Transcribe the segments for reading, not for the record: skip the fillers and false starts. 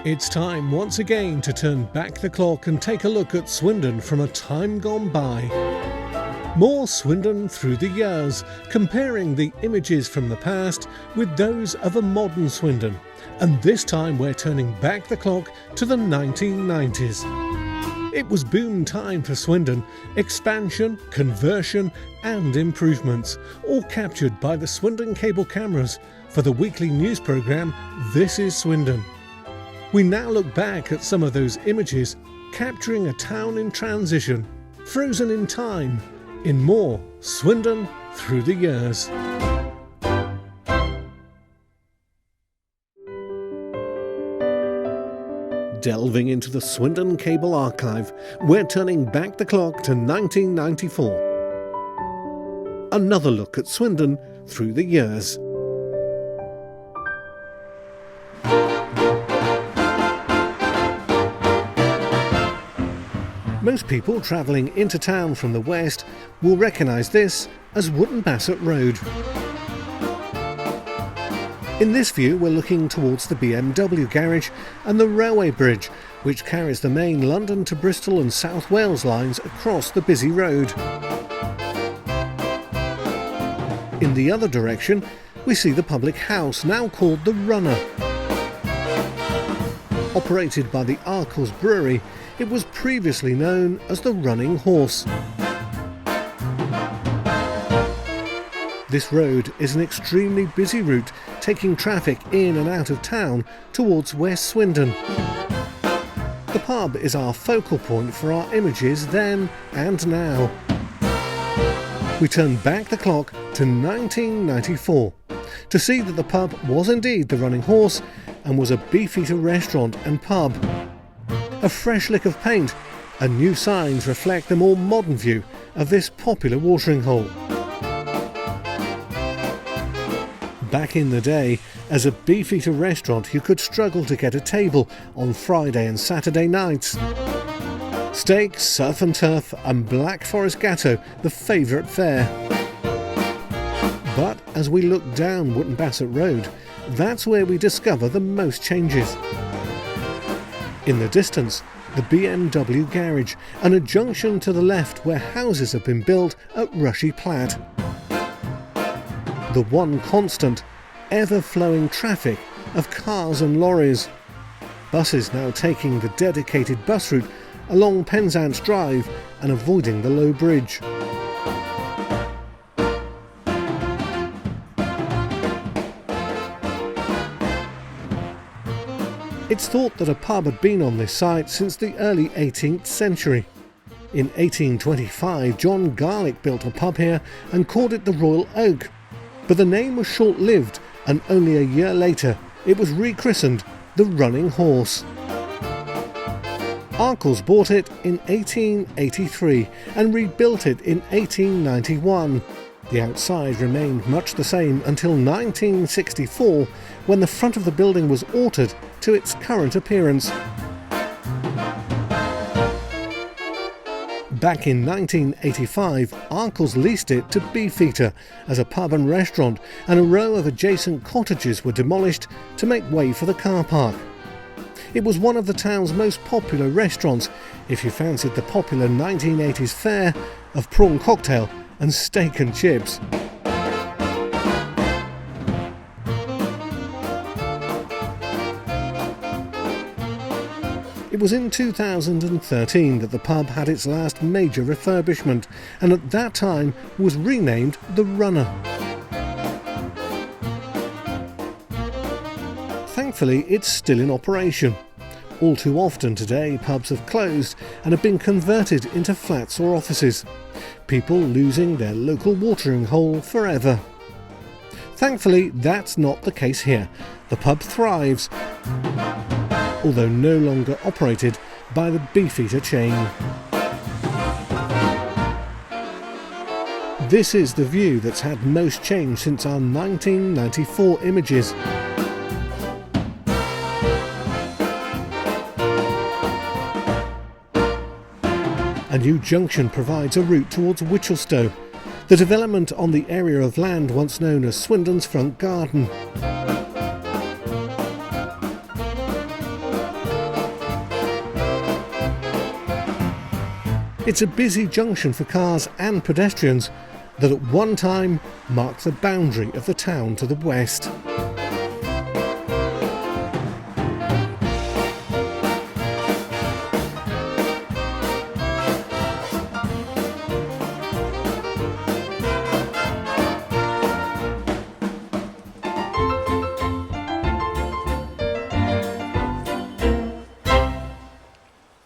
It's time once again to turn back the clock and take a look at Swindon from a time gone by. More Swindon Through the Years, comparing the images from the past with those of a modern Swindon. And this time we're turning back the clock to the 1990s. It was boom time for Swindon, expansion, conversion and improvements, all captured by the Swindon cable cameras for the weekly news programme This is Swindon. We now look back at some of those images, capturing a town in transition, frozen in time, in more Swindon Through the Years. Delving into the Swindon Cable Archive, we're turning back the clock to 1994. Another look at Swindon through the years. Most people travelling into town from the west will recognise this as Bassett Road. In this view we're looking towards the BMW garage and the railway bridge, which carries the main London to Bristol and South Wales lines across the busy road. In the other direction we see the public house, now called the Runner. Operated by the Arkles Brewery, it was previously known as the Running Horse. This road is an extremely busy route, taking traffic in and out of town towards West Swindon. The pub is our focal point for our images then and now. We turn back the clock to 1994 to see that the pub was indeed the Running Horse and was a beefeater restaurant and pub. A fresh lick of paint and new signs reflect the more modern view of this popular watering hole. Back in the day, as a beefeater restaurant you could struggle to get a table on Friday and Saturday nights. Steak, surf and turf and Black Forest Gatto the favourite fare. But as we look down Bassett Road, that's where we discover the most changes. In the distance, the BMW garage and a junction to the left where houses have been built at Rushy Platt. The one constant, ever-flowing traffic of cars and lorries. Buses now taking the dedicated bus route along Penzance Drive and avoiding the low bridge. It's thought that a pub had been on this site since the early 18th century. In 1825, John Garlick built a pub here and called it the Royal Oak. But the name was short-lived and only a year later it was rechristened the Running Horse. Arkles bought it in 1883 and rebuilt it in 1891. The outside remained much the same until 1964, when the front of the building was altered to its current appearance. Back in 1985, Arkles leased it to Beefeater as a pub and restaurant, and a row of adjacent cottages were demolished to make way for the car park. It was one of the town's most popular restaurants if you fancied the popular 1980s fare of prawn cocktail and steak and chips. It was in 2013 that the pub had its last major refurbishment, and at that time was renamed the Runner. Thankfully, it's still in operation. All too often today, pubs have closed and have been converted into flats or offices, people losing their local watering hole forever. Thankfully, that's not the case here. The pub thrives, although no longer operated by the Beefeater chain. This is the view that's had most change since our 1994 images. A new junction provides a route towards Whitchelstowe, the development on the area of land once known as Swindon's Front Garden. It's a busy junction for cars and pedestrians that at one time marked the boundary of the town to the west.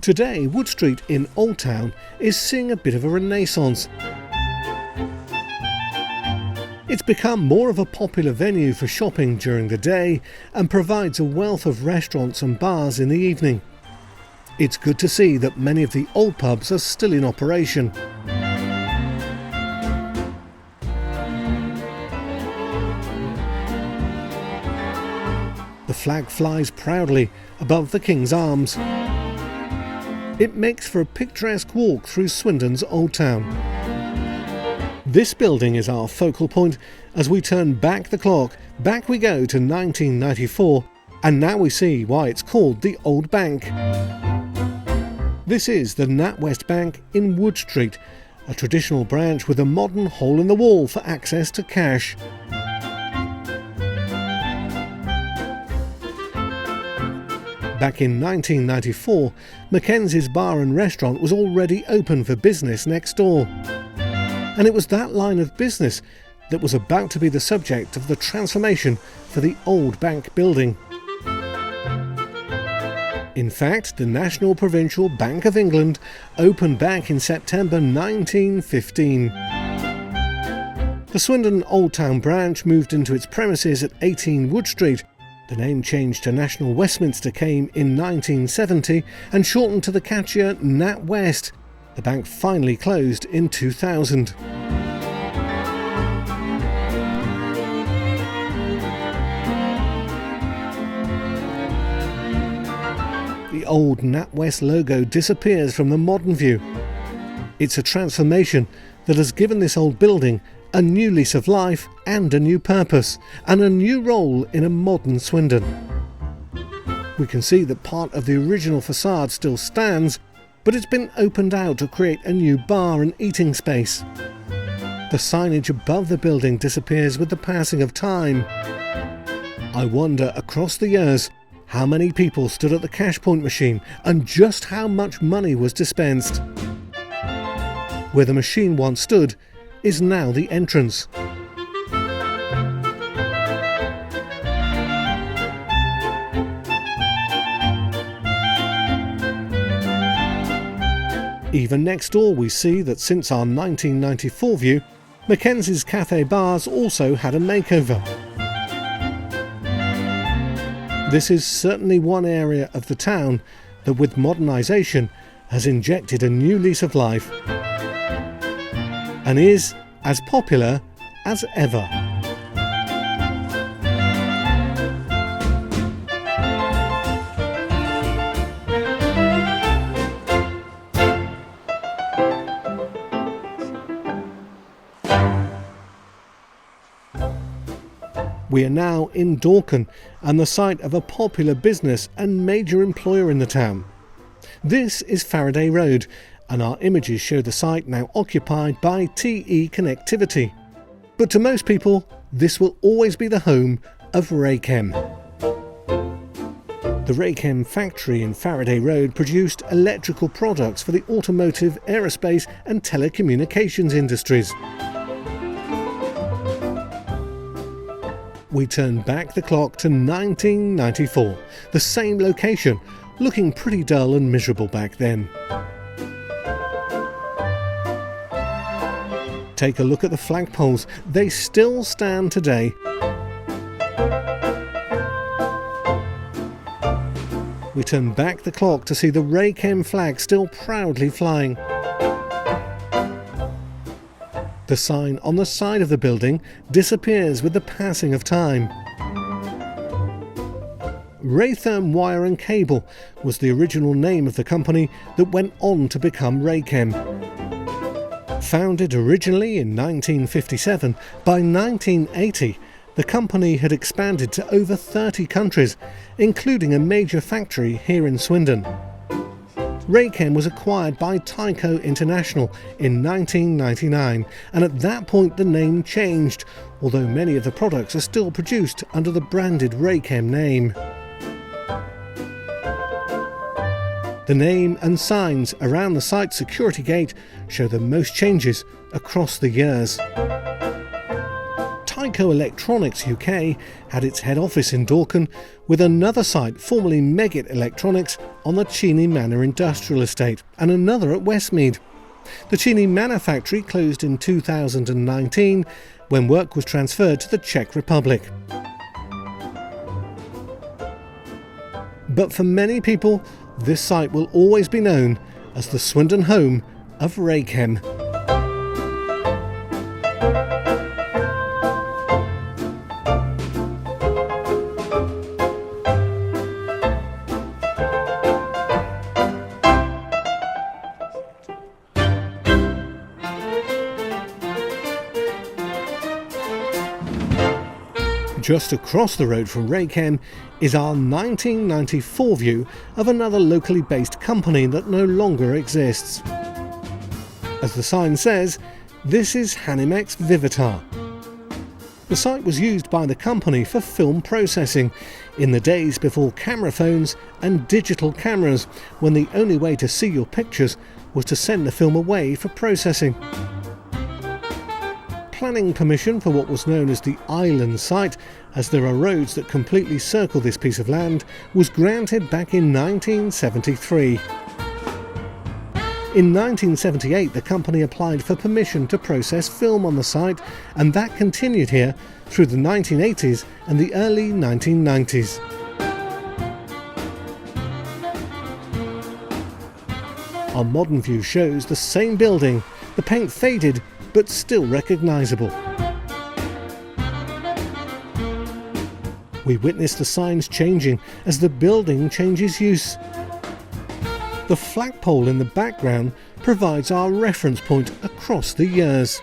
Today, Wood Street in Old Town is seeing a bit of a renaissance. It's become more of a popular venue for shopping during the day and provides a wealth of restaurants and bars in the evening. It's good to see that many of the old pubs are still in operation. The flag flies proudly above the King's Arms. It makes for a picturesque walk through Swindon's Old Town. This building is our focal point as we turn back the clock. Back we go to 1994, and now we see why it's called the Old Bank. This is the NatWest Bank in Wood Street, a traditional branch with a modern hole in the wall for access to cash. Back in 1994, Mackenzie's Bar and Restaurant was already open for business next door. And it was that line of business that was about to be the subject of the transformation for the old bank building. In fact, the National Provincial Bank of England opened back in September 1915. The Swindon Old Town branch moved into its premises at 18 Wood Street. The name change to National Westminster came in 1970 and shortened to the catchier NatWest. The bank finally closed in 2000. The old NatWest logo disappears from the modern view. It's a transformation that has given this old building a new lease of life and a new purpose, and a new role in a modern Swindon. We can see that part of the original facade still stands, but it's been opened out to create a new bar and eating space. The signage above the building disappears with the passing of time. I wonder, across the years, how many people stood at the cash point machine and just how much money was dispensed. Where the machine once stood is now the entrance. Even next door we see that since our 1994 view, Mackenzie's Cafe Bars also had a makeover. This is certainly one area of the town that with modernisation has injected a new lease of life and is as popular as ever. We are now in Dorcan and the site of a popular business and major employer in the town. This is Faraday Road, and our images show the site now occupied by TE Connectivity. But to most people, this will always be the home of Raychem. The Raychem factory in Faraday Road produced electrical products for the automotive, aerospace and telecommunications industries. We turn back the clock to 1994, the same location, looking pretty dull and miserable back then. Take a look at the flagpoles, they still stand today. We turn back the clock to see the Raychem flag still proudly flying. The sign on the side of the building disappears with the passing of time. Raychem Wire and Cable was the original name of the company that went on to become Raychem. Founded originally in 1957, by 1980 the company had expanded to over 30 countries, including a major factory here in Swindon. Raychem was acquired by Tyco International in 1999, and at that point the name changed, although many of the products are still produced under the branded Raychem name. The name and signs around the site's security gate show the most changes across the years. Tyco Electronics UK had its head office in Dorcan, with another site, formerly Meggitt Electronics, on the Cheney Manor Industrial Estate, and another at Westmead. The Cheney Manor factory closed in 2019 when work was transferred to the Czech Republic. But for many people, this site will always be known as the Swindon home of Raychem. Just across the road from Raychem is our 1994 view of another locally based company that no longer exists. As the sign says, this is Hanimex Vivitar. The site was used by the company for film processing in the days before camera phones and digital cameras, when the only way to see your pictures was to send the film away for processing. Planning permission for what was known as the island site, as there are roads that completely circle this piece of land, was granted back in 1973. In 1978 the company applied for permission to process film on the site, and that continued here through the 1980s and the early 1990s. Our modern view shows the same building, the paint faded but still recognisable. We witness the signs changing as the building changes use. The flagpole in the background provides our reference point across the years.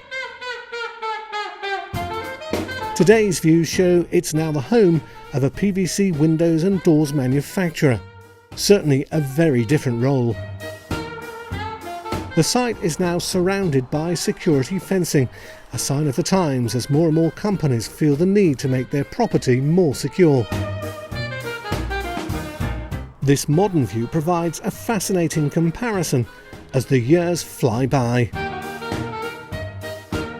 Today's views show it's now the home of a PVC windows and doors manufacturer. Certainly a very different role. The site is now surrounded by security fencing, a sign of the times as more and more companies feel the need to make their property more secure. This modern view provides a fascinating comparison as the years fly by.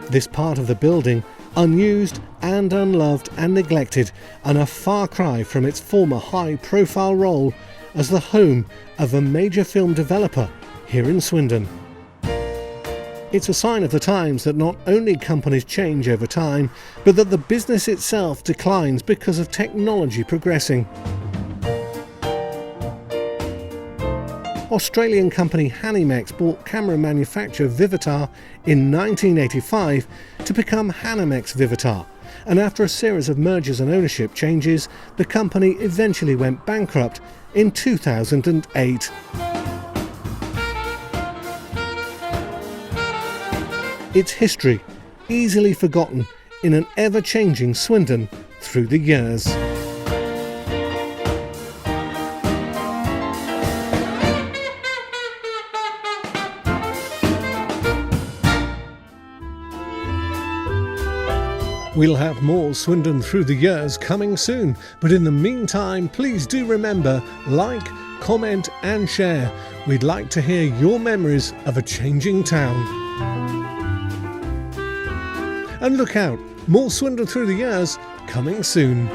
This part of the building, unused and unloved and neglected, and a far cry from its former high-profile role as the home of a major film developer here in Swindon. It's a sign of the times that not only companies change over time, but that the business itself declines because of technology progressing. Australian company Hanimex bought camera manufacturer Vivitar in 1985 to become Hanimex Vivitar, and after a series of mergers and ownership changes, the company eventually went bankrupt in 2008. Its history easily forgotten in an ever-changing Swindon through the years. We'll have more Swindon Through the Years coming soon, but in the meantime, please do remember, like, comment and share. We'd like to hear your memories of a changing town. And look out, more Swindon Through the Years coming soon.